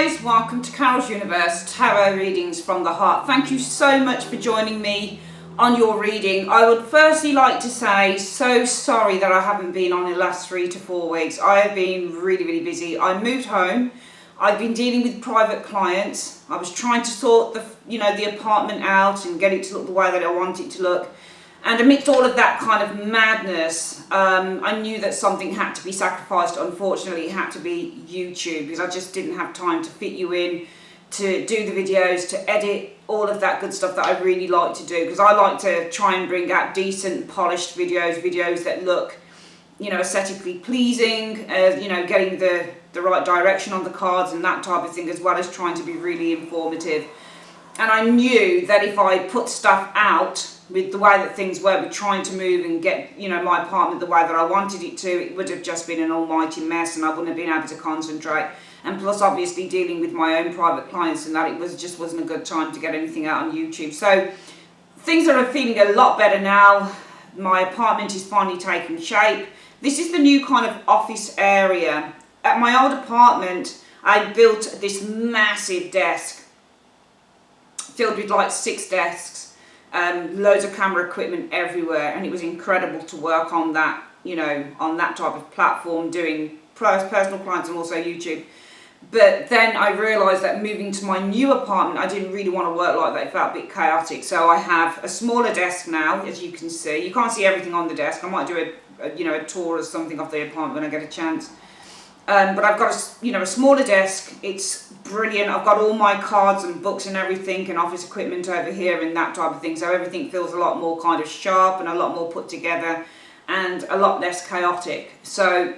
guys, welcome to Carol's Universe, Tarot Readings from the Heart. Thank you so much for joining me on your reading. I would firstly like to say so sorry that I haven't been on in the last 3 to 4 weeks. I have been really busy. I moved home. I've been dealing with private clients. I was trying to sort the apartment out and get it to look the way that I want it to look. And amidst all of that kind of madness, I knew that something had to be sacrificed. Unfortunately, it had to be YouTube, because I just didn't have time to fit you in, to do the videos, to edit, all of that good stuff that I really like to do. Because I like to try and bring out decent, polished videos that look, aesthetically pleasing, getting the right direction on the cards and that type of thing, as well as trying to be really informative. And I knew that if I put stuff out with the way that things were, with trying to move and get, my apartment the way that I wanted it to, it would have just been an almighty mess, and I wouldn't have been able to concentrate. And plus, obviously, dealing with my own private clients and that, just wasn't a good time to get anything out on YouTube. So things are feeling a lot better now. My apartment is finally taking shape. This is the new kind of office area. At my old apartment, I built this massive desk filled with like 6 desks, loads of camera equipment everywhere, and it was incredible to work on that, on that type of platform, doing personal clients and also YouTube. But then I realised that moving to my new apartment, I didn't really want to work like that. It felt a bit chaotic. So I have a smaller desk now, as you can see. You can't see everything on the desk. I might do a tour or something of the apartment when I get a chance. But I've got a smaller desk. It's brilliant. I've got all my cards and books and everything and office equipment over here and that type of thing. So everything feels a lot more kind of sharp and a lot more put together and a lot less chaotic. So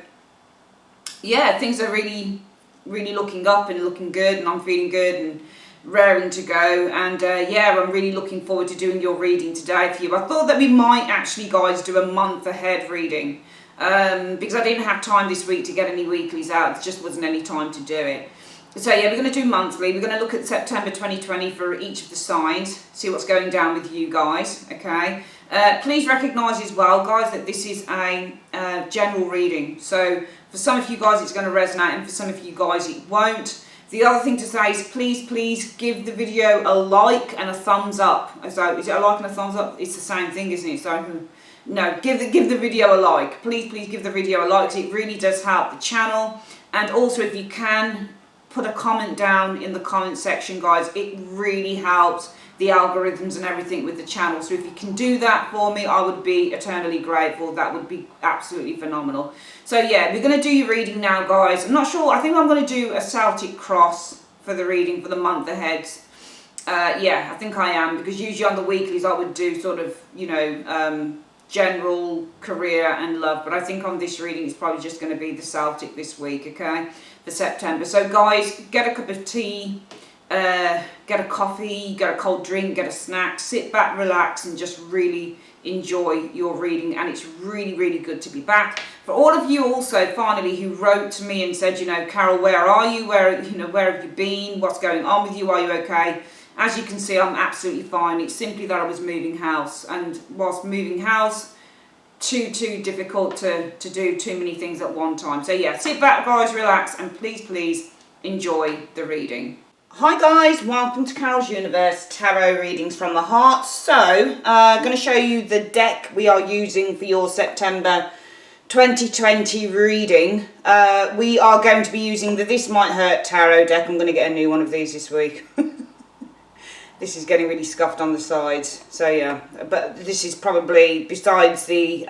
yeah, things are really looking up and looking good, and I'm feeling good and raring to go. And yeah, I'm really looking forward to doing your reading today for you. I thought that we might actually, guys, do a month ahead reading. Because I didn't have time this week to get any weeklies out. There just wasn't any time to do it. So yeah, we're going to do monthly. We're going to look at September 2020 for each of the signs, see what's going down with you guys, okay? Please recognise as well, guys, that this is a general reading. So for some of you guys it's going to resonate, and for some of you guys it won't. The other thing to say is please give the video a like and a thumbs up. So is it a like and a thumbs up? It's the same thing, isn't it? So no, give the video a like. Please give the video a like, because it really does help the channel. And also, if you can, put a comment down in the comment section, guys. It really helps the algorithms and everything with the channel. So if you can do that for me, I would be eternally grateful. That would be absolutely phenomenal. So yeah, we're going to do your reading now, guys. I'm not sure. I think I'm going to do a Celtic cross for the reading for the month ahead. Yeah, I think I am, because usually on the weeklies I would do sort of, general, career and love, but I think on this reading it's probably just going to be the Celtic this week, okay, for September. So guys, get a cup of tea, get a coffee, get a cold drink, get a snack, sit back, relax, and just really enjoy your reading. And it's really good to be back. For all of you also, finally, who wrote to me and said, Carol, where are you, where have you been, what's going on with you, are you okay? As you can see, I'm absolutely fine. It's simply that I was moving house, and whilst moving house, too difficult to do too many things at one time. So yeah, sit back, guys, relax, and please enjoy the reading. Hi guys, welcome to Carol's Universe, Tarot Readings from the Heart. So, I'm going to show you the deck we are using for your September 2020 reading. We are going to be using the This Might Hurt Tarot deck. I'm going to get a new one of these this week. This is getting really scuffed on the sides, so yeah. But this is probably, besides the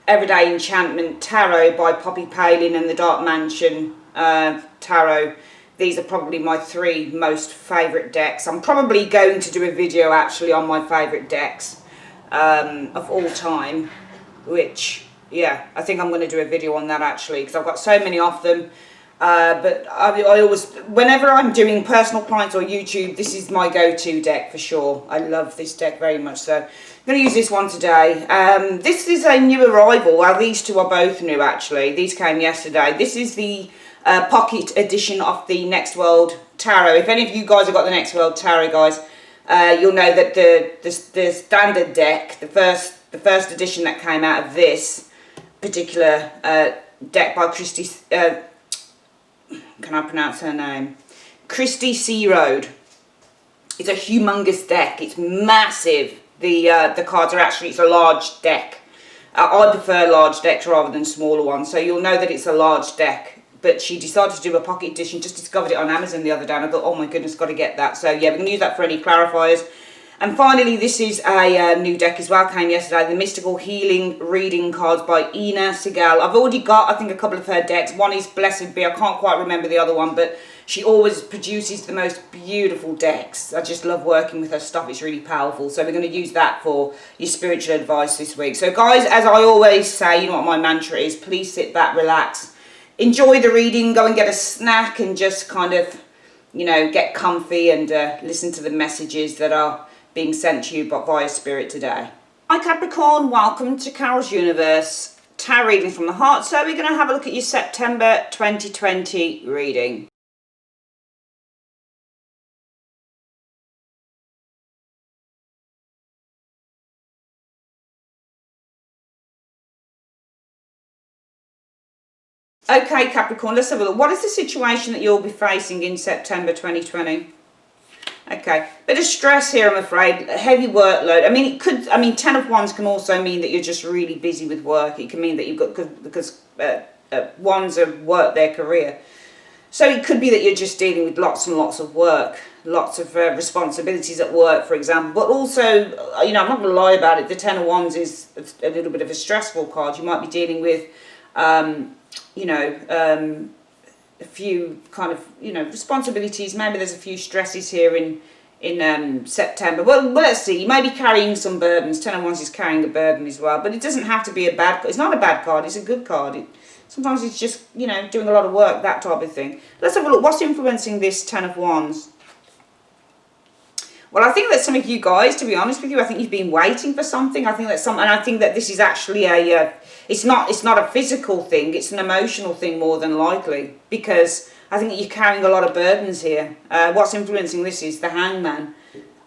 Everyday Enchantment Tarot by Poppy Palin and the Dark Mansion Tarot, these are probably my 3 most favourite decks. I'm probably going to do a video actually on my favourite decks of all time, which, yeah, I think I'm going to do a video on that actually, because I've got so many of them. But I always, whenever I'm doing personal clients or YouTube, this is my go-to deck for sure. I love this deck very much, so I'm going to use this one today. This is a new arrival. Well, these 2 are both new actually. These came yesterday. This is the pocket edition of the Next World Tarot. If any of you guys have got the Next World Tarot, guys, you'll know that the standard deck, the first edition that came out of this particular deck by Christie, can I pronounce her name? Christie Sea Road. It's a humongous deck. It's massive. The cards are actually, it's a large deck. I prefer large decks rather than smaller ones, so you'll know that it's a large deck. But she decided to do a pocket edition, just discovered it on Amazon the other day, and I thought, oh my goodness, got to get that. So yeah, we're going to use that for any clarifiers. And finally, this is a new deck as well, came yesterday, the Mystical Healing Reading cards by Ina Segal. I've already got, I think, a couple of her decks. One is Blessed Be, I can't quite remember the other one, but she always produces the most beautiful decks. I just love working with her stuff, it's really powerful. So we're going to use that for your spiritual advice this week. So guys, as I always say, you know what my mantra is, please sit back, relax, enjoy the reading, go and get a snack and just kind of, you know, get comfy and listen to the messages that are being sent to you via Spirit today. Hi Capricorn, welcome to Carol's Universe, tarot reading from the heart. So we're going to have a look at your September 2020 reading. Okay Capricorn, let's have a look. What is the situation that you'll be facing in September 2020? Okay, bit of stress here, I'm afraid. A heavy workload. I mean, it could. I mean, 10 of Wands can also mean that you're just really busy with work. It can mean that you've got because Wands have worked their career. So it could be that you're just dealing with lots and lots of work, lots of responsibilities at work, for example. But also, you know, I'm not going to lie about it. The 10 of Wands is a little bit of a stressful card. You might be dealing with, you know. A few kind of, you know, responsibilities. Maybe there's a few stresses here in September. Well, let's see. You may be carrying some burdens. 10 of Wands is carrying a burden as well. But it doesn't have to be a bad card. It's not a bad card. It's a good card. Sometimes it's just, you know, doing a lot of work, that type of thing. Let's have a look. What's influencing this 10 of Wands? Well, I think that some of you guys, to be honest with you, I think you've been waiting for something. I think that and I think that this is actually a, it's not a physical thing. It's an emotional thing more than likely, because I think that you're carrying a lot of burdens here. What's influencing this is the Hangman.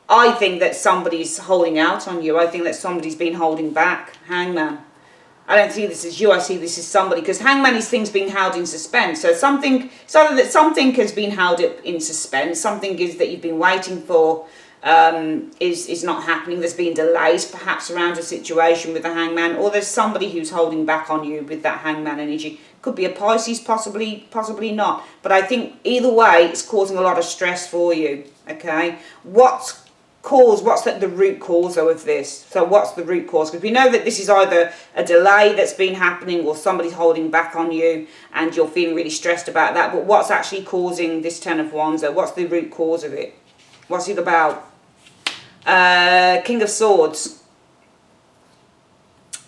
I think that somebody's holding out on you. I think that somebody's been holding back. Hangman. I don't see this as you. I see this as somebody, because Hangman is things being held in suspense. So something, it's either that something has been held up in suspense. Something is that you've been waiting for. Is not happening. There's been delays perhaps around a situation with the Hangman, or there's somebody who's holding back on you with that Hangman energy. Could be a Pisces, possibly not, but I think either way it's causing a lot of stress for you. Okay, what's the root cause of this? So what's the root cause? Because we know that this is either a delay that's been happening, or somebody's holding back on you and you're feeling really stressed about that. But what's actually causing this 10 of Wands? What's the root cause of it? What's it about? King of Swords.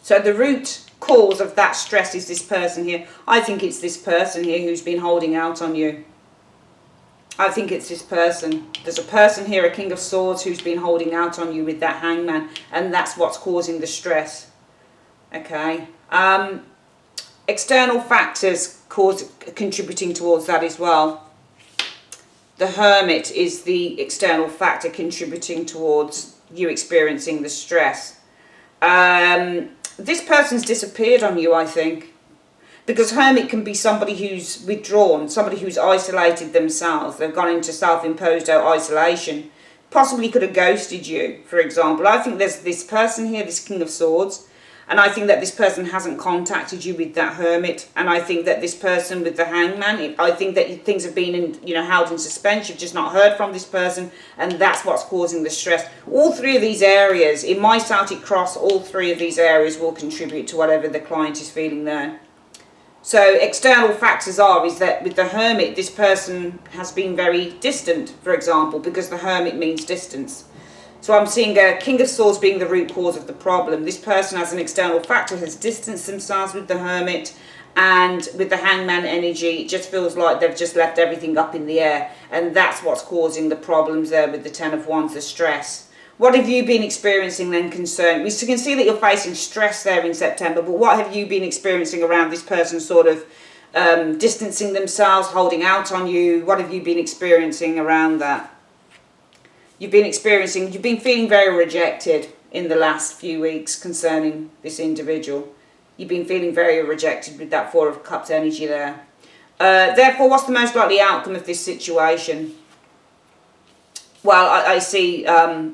So the root cause of that stress is this person here. I think it's this person here who's been holding out on you. I think it's this person. There's a person here, a King of Swords, who's been holding out on you with that Hangman, and that's what's causing the stress. Okay. External factors contributing towards that as well. The Hermit is the external factor contributing towards you experiencing the stress. This person's disappeared on you, I think. Because Hermit can be somebody who's withdrawn, somebody who's isolated themselves. They've gone into self-imposed isolation. Possibly could have ghosted you, for example. I think there's this person here, this King of Swords. And I think that this person hasn't contacted you with that Hermit. And I think that this person with the Hangman, I think that things have been held in suspense. You've just not heard from this person. And that's what's causing the stress. All three of these areas, in my Celtic cross, all three of these areas will contribute to whatever the client is feeling there. So external factors is that with the Hermit, this person has been very distant, for example, because the Hermit means distance. So I'm seeing a King of Swords being the root cause of the problem. This person, as an external factor, has distanced themselves with the Hermit, and with the Hangman energy, it just feels like they've just left everything up in the air. And that's what's causing the problems there with the 10 of Wands, the stress. What have you been experiencing then concerned? We can see that you're facing stress there in September, but what have you been experiencing around this person sort of distancing themselves, holding out on you? What have you been experiencing around that? You've been feeling very rejected in the last few weeks concerning this individual. You've been feeling very rejected with that Four of Cups energy there. Therefore, what's the most likely outcome of this situation? well, I see, I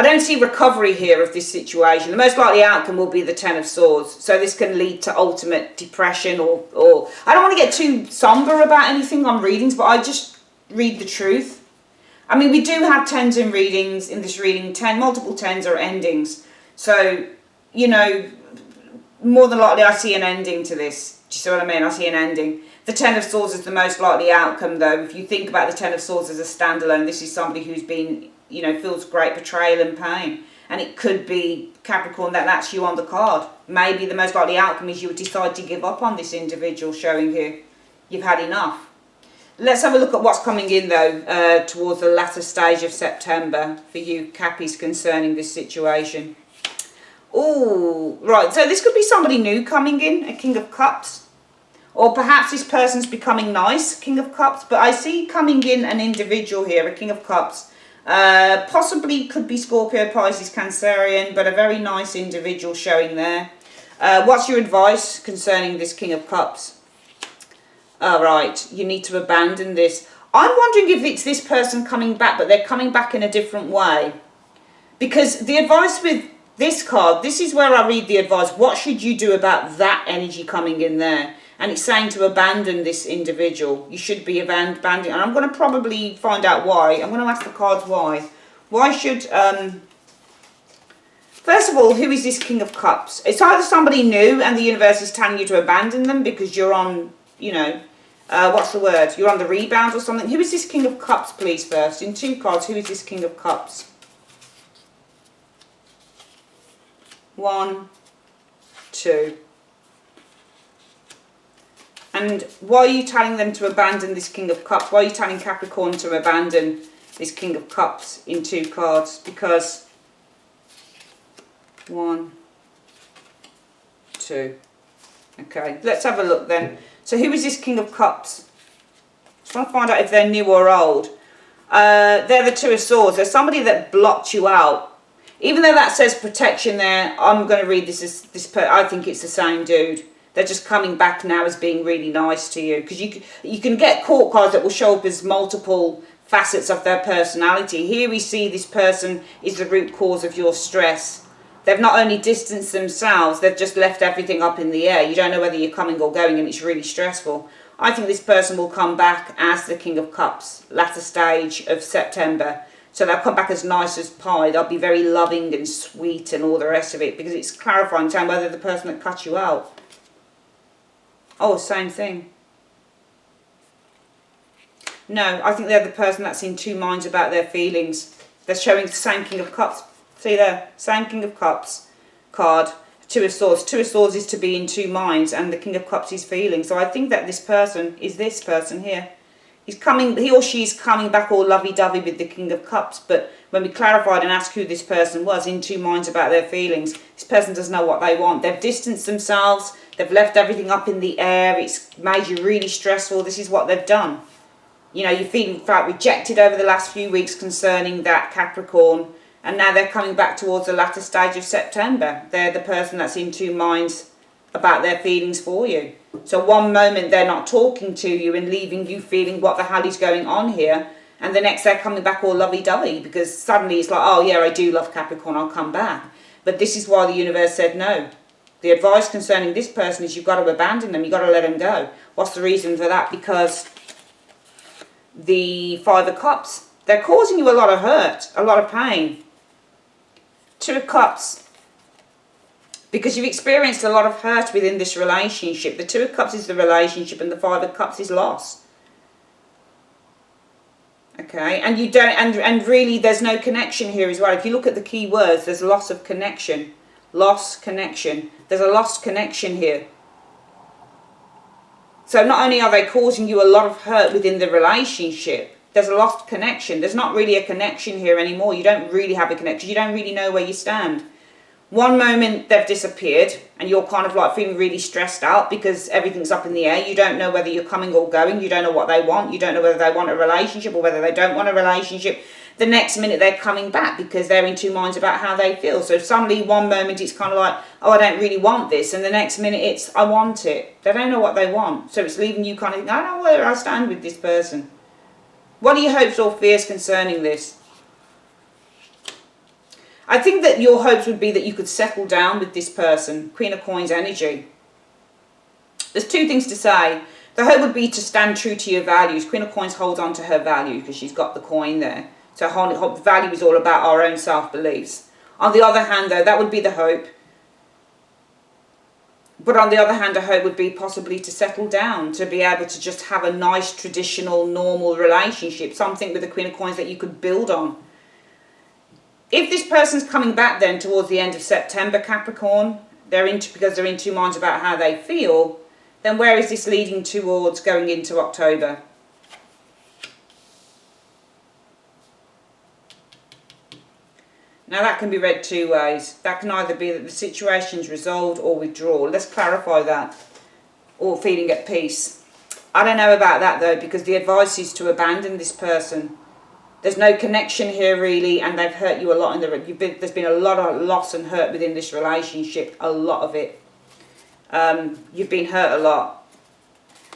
don't see recovery here of this situation. The most likely outcome will be the Ten of Swords. So this can lead to ultimate depression or I don't want to get too somber about anything on readings, but I just read the truth. I mean, we do have tens in readings, in this reading. Multiple tens are endings. So, you know, more than likely I see an ending to this. Do you see what I mean? I see an ending. The Ten of Swords is the most likely outcome, though. If you think about the Ten of Swords as a standalone, this is somebody who's been, you know, feels great betrayal and pain. And it could be, Capricorn, that's you on the card. Maybe the most likely outcome is you would decide to give up on this individual showing here. You've had enough. Let's have a look at what's coming in, though, towards the latter stage of September for you, Cappies, concerning this situation. Oh, right. So this could be somebody new coming in, a King of Cups. Or perhaps this person's becoming nice, King of Cups. But I see coming in an individual here, a King of Cups. Possibly could be Scorpio, Pisces, Cancerian, but a very nice individual showing there. What's your advice concerning this King of Cups? Right, you need to abandon this. I'm wondering if it's this person coming back, but they're coming back in a different way. Because the advice with this card, this is where I read the advice. What should you do about that energy coming in there? And it's saying to abandon this individual. You should be abandoning. And I'm going to probably find out why. I'm going to ask the cards why. Why should... First of all, who is this King of Cups? It's either somebody new and the universe is telling you to abandon them because you're on, you know... what's the word? You're on the rebound or something. Who is this King of Cups, please, first? In 2 cards, who is this King of Cups? 1, 2... And why are you telling them to abandon this King of Cups? Why are you telling Capricorn to abandon this King of Cups in 2 cards? Because 1, 2. Okay, let's have a look then. So who is this King of Cups? Just want to find out if they're new or old. They're the 2 of Swords. There's somebody that blocked you out. Even though that says protection there, I'm going to read this as I think it's the same dude. They're just coming back now as being really nice to you. Because you can get court cards that will show up as multiple facets of their personality. Here we see this person is the root cause of your stress. They've not only distanced themselves, they've just left everything up in the air. You don't know whether you're coming or going and it's really stressful. I think this person will come back as the King of Cups, latter stage of September. So they'll come back as nice as pie. They'll be very loving and sweet and all the rest of it. Because it's clarifying, telling whether the person that cut you out. Oh, same thing. No, I think they're the person that's in 2 minds about their feelings. They're showing the same King of Cups. See there? Same King of Cups card. 2 of Swords. 2 of Swords is to be in 2 minds and the King of Cups is feeling. So I think that this person is this person here. He or she is coming back all lovey-dovey with the King of Cups. But when we clarified and asked who this person was, in 2 minds about their feelings, this person doesn't know what they want. They've distanced themselves. They've left everything up in the air. It's made you really stressful. This is what they've done. You know, you felt rejected over the last few weeks concerning that Capricorn. And now they're coming back towards the latter stage of September. They're the person that's in 2 minds about their feelings for you. So one moment they're not talking to you and leaving you feeling what the hell is going on here. And the next they're coming back all lovey-dovey because suddenly it's like, oh yeah, I do love Capricorn, I'll come back. But this is why the universe said no. The advice concerning this person is you've got to abandon them, you've got to let them go. What's the reason for that? Because the 5 of Cups, they're causing you a lot of hurt, a lot of pain. 2 of Cups, because you've experienced a lot of hurt within this relationship. The 2 of Cups is the relationship and the 5 of Cups is loss. Okay, and you don't, and really there's no connection here as well. If you look at the key words, there's loss of connection. Lost connection. There's a lost connection here. So not only are they causing you a lot of hurt within the relationship, there's a lost connection. There's not really a connection here anymore. You don't really have a connection. You don't really know where you stand. One moment they've disappeared and you're kind of like feeling really stressed out because everything's up in the air. You don't know whether you're coming or going. You don't know what they want. You don't know whether they want a relationship or whether they don't want a relationship. The next minute they're coming back because they're in 2 minds about how they feel. So suddenly one moment it's kind of like, oh, I don't really want this. And the next minute it's, I want it. They don't know what they want. So it's leaving you kind of, I don't know where I stand with this person. What are your hopes or fears concerning this? I think that your hopes would be that you could settle down with this person. Queen of Coins energy. There's two things to say. The hope would be to stand true to your values. Queen of Coins holds on to her values because she's got the coin there. So value is all about our own self-beliefs. On the other hand, though, that would be the hope. But on the other hand, a hope would be possibly to settle down, to be able to just have a nice, traditional, normal relationship, something with the Queen of Coins that you could build on. If this person's coming back then towards the end of September, Capricorn, because they're in two minds about how they feel, then where is this leading towards going into October? Now that can be read two ways. That can either be that the situation's resolved or withdrawal. Let's clarify that. Or feeling at peace. I don't know about that though, because the advice is to abandon this person. There's no connection here really, and they've hurt you a lot. There's been a lot of loss and hurt within this relationship, a lot of it. You've been hurt a lot.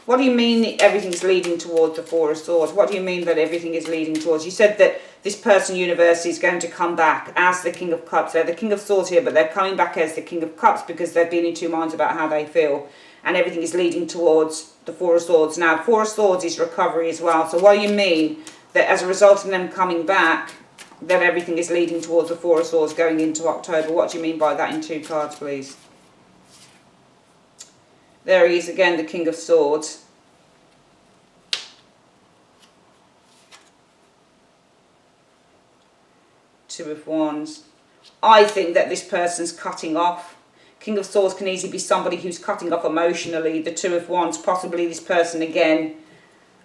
What do you mean everything's leading towards the Four of Swords? What do you mean that everything is leading towards? You said that this person, universe, is going to come back as the King of Cups. They're the King of Swords here, but they're coming back as the King of Cups because they've been in two minds about how they feel. And everything is leading towards the Four of Swords. Now, Four of Swords is recovery as well. So what do you mean that as a result of them coming back, that everything is leading towards the Four of Swords going into October? What do you mean by that in two cards, please? There he is again, the King of Swords. Two of Wands. I think that this person's cutting off. King of Swords can easily be somebody who's cutting off emotionally. The Two of Wands, possibly this person again.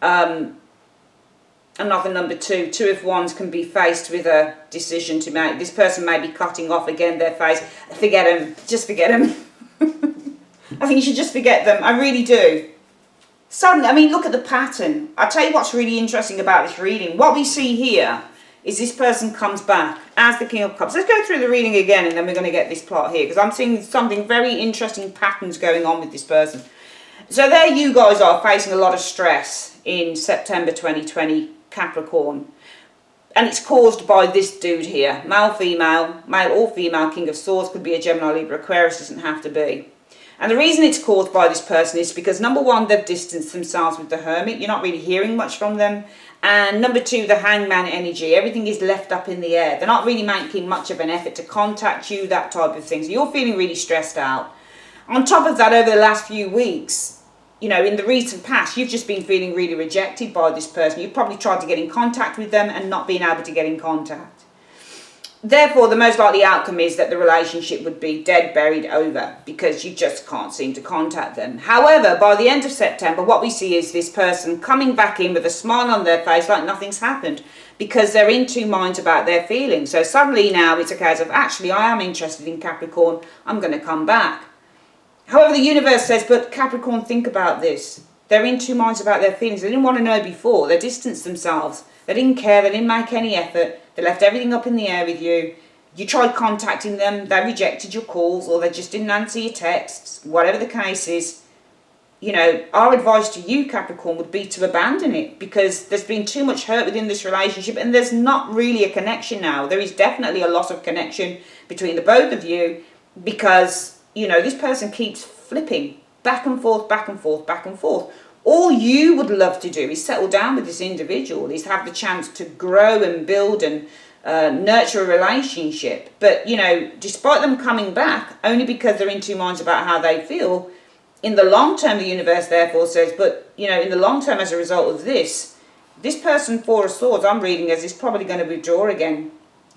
Another number two. Two of Wands can be faced with a decision to make. This person may be cutting off again their face. Forget them. Just forget them. I think you should just forget them. I really do. Suddenly, I mean, look at the pattern. I'll tell you what's really interesting about this reading. What we see here is this person comes back as the King of Cups. Let's go through the reading again and then we're going to get this plot here because I'm seeing something very interesting patterns going on with this person. So there you guys are facing a lot of stress in September 2020, Capricorn. And it's caused by this dude here. Male or female, King of Swords. Could be a Gemini, Libra, Aquarius, doesn't have to be. And the reason it's caused by this person is because number one, they've distanced themselves with the Hermit. You're not really hearing much from them. And number two, the Hangman energy. Everything is left up in the air. They're not really making much of an effort to contact you, that type of thing. So you're feeling really stressed out. On top of that, over the last few weeks, you know, in the recent past, you've just been feeling really rejected by this person. You've probably tried to get in contact with them and not been able to get in contact. Therefore, the most likely outcome is that the relationship would be dead, buried, over, because you just can't seem to contact them. However, by the end of September, what we see is this person coming back in with a smile on their face like nothing's happened, because they're in two minds about their feelings. So suddenly now it's a case of, actually, I am interested in Capricorn, I'm going to come back. However, the universe says, but Capricorn, think about this. They're in two minds about their feelings. They didn't want to know before. They distanced themselves. They didn't care. They didn't make any effort. They left everything up in the air with you. You tried contacting them. They rejected your calls, or they just didn't answer your texts. Whatever the case is, you know, our advice to you, Capricorn, would be to abandon it, because there's been too much hurt within this relationship and there's not really a connection now. There is definitely a loss of connection between the both of you because, you know, this person keeps flipping back and forth, back and forth, back and forth. All you would love to do is settle down with this individual, is have the chance to grow and build and nurture a relationship. But, you know, despite them coming back, only because they're in two minds about how they feel, in the long term, the universe therefore says, but, you know, in the long term, as a result of this person, Four of Swords, I'm reading as is probably going to withdraw again,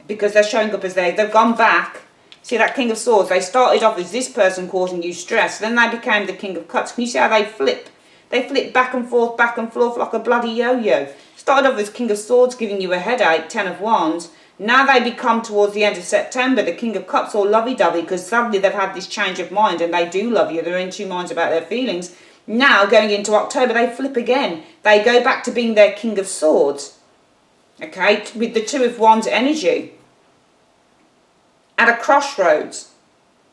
because they're showing up as they've gone back. See that King of Swords, they started off as this person causing you stress, then they became the King of Cups. Can you see how they flip? They flip back and forth like a bloody yo-yo. Started off as King of Swords giving you a headache, Ten of Wands. Now they become, towards the end of September, the King of Cups, all lovey-dovey, because suddenly they've had this change of mind and they do love you. They're in two minds about their feelings. Now, going into October, they flip again. They go back to being their King of Swords. Okay, with the Two of Wands energy. At a crossroads.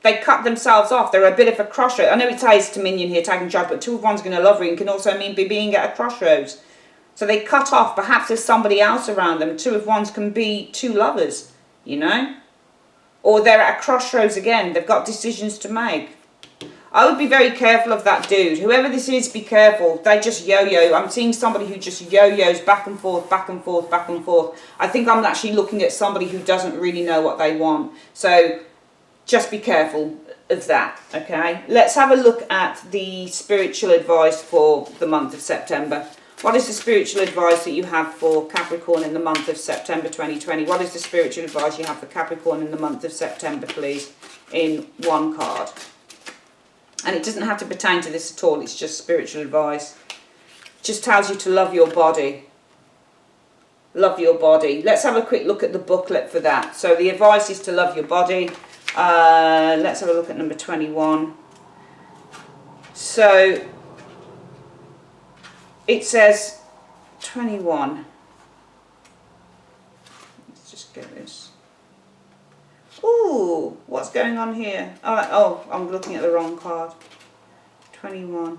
They cut themselves off. They're a bit of a crossroads. I know it says dominion here, taking charge, but Two of Wands going to love you and can also mean being at a crossroads. So they cut off. Perhaps there's somebody else around them. Two of Wands can be two lovers, you know. Or they're at a crossroads again. They've got decisions to make. I would be very careful of that dude. Whoever this is, be careful. They just yo-yo. I'm seeing somebody who just yo-yos back and forth, back and forth, back and forth. I think I'm actually looking at somebody who doesn't really know what they want. So just be careful of that, okay? Let's have a look at the spiritual advice for the month of September. What is the spiritual advice that you have for Capricorn in the month of September 2020? What is the spiritual advice you have for Capricorn in the month of September, please? In one card. And it doesn't have to pertain to this at all. It's just spiritual advice. It just tells you to love your body. Love your body. Let's have a quick look at the booklet for that. So the advice is to love your body. Let's have a look at number 21. So it says 21. Let's just get this. Ooh, what's going on here? Oh, I'm looking at the wrong card. 21.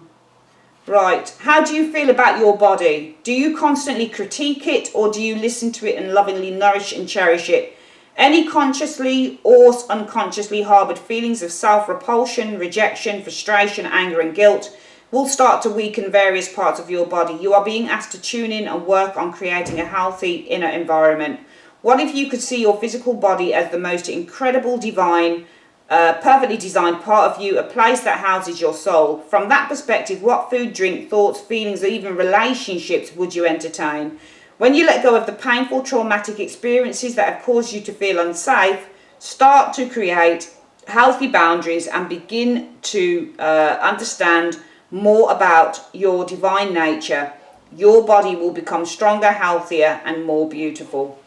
Right, how do you feel about your body? Do you constantly critique it, or do you listen to it and lovingly nourish and cherish it? Any consciously or unconsciously harboured feelings of self-repulsion, rejection, frustration, anger and guilt will start to weaken various parts of your body. You are being asked to tune in and work on creating a healthy inner environment. What if you could see your physical body as the most incredible, divine, perfectly designed part of you, a place that houses your soul? From that perspective, what food, drink, thoughts, feelings, or even relationships would you entertain? When you let go of the painful, traumatic experiences that have caused you to feel unsafe, start to create healthy boundaries and begin to understand more about your divine nature, your body will become stronger, healthier, and more beautiful.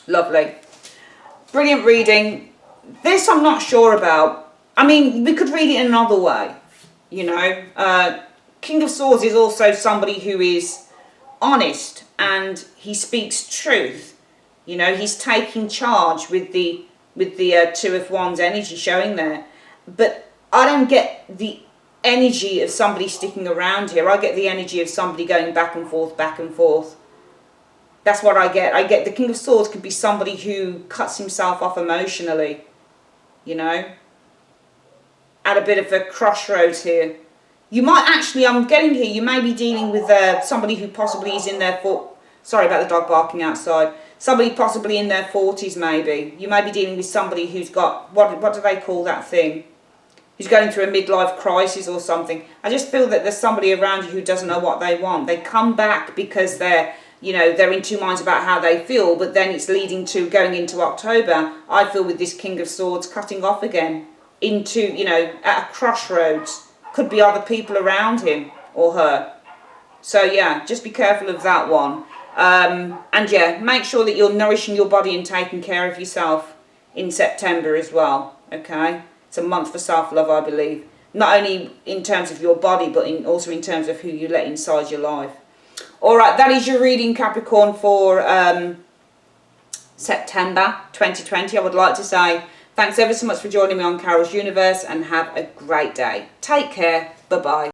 Lovely. Brilliant reading. This I'm not sure about. I mean, we could read it in another way, you know. King of Swords is also somebody who is honest and he speaks truth. You know, he's taking charge with the Two of Wands energy showing there. But I don't get the energy of somebody sticking around here. I get the energy of somebody going back and forth, back and forth. That's what I get. I get the King of Swords could be somebody who cuts himself off emotionally, you know, at a bit of a crossroads here. You might actually, I'm getting here, you may be dealing with somebody who possibly is in their, sorry about the dog barking outside, somebody possibly in their 40s maybe. You may be dealing with somebody who's got, what do they call that thing? Who's going through a midlife crisis or something. I just feel that there's somebody around you who doesn't know what they want. They come back because they're, you know, they're in two minds about how they feel, but then it's leading to going into October. I feel with this King of Swords cutting off again into, you know, at a crossroads. Could be other people around him or her. So yeah, just be careful of that one. And yeah, make sure that you're nourishing your body and taking care of yourself in September as well, okay? It's a month for self-love, I believe. Not only in terms of your body, but also in terms of who you let inside your life. Alright, that is your reading, Capricorn, for September 2020. I would like to say thanks ever so much for joining me on Carol's Universe and have a great day. Take care. Bye-bye.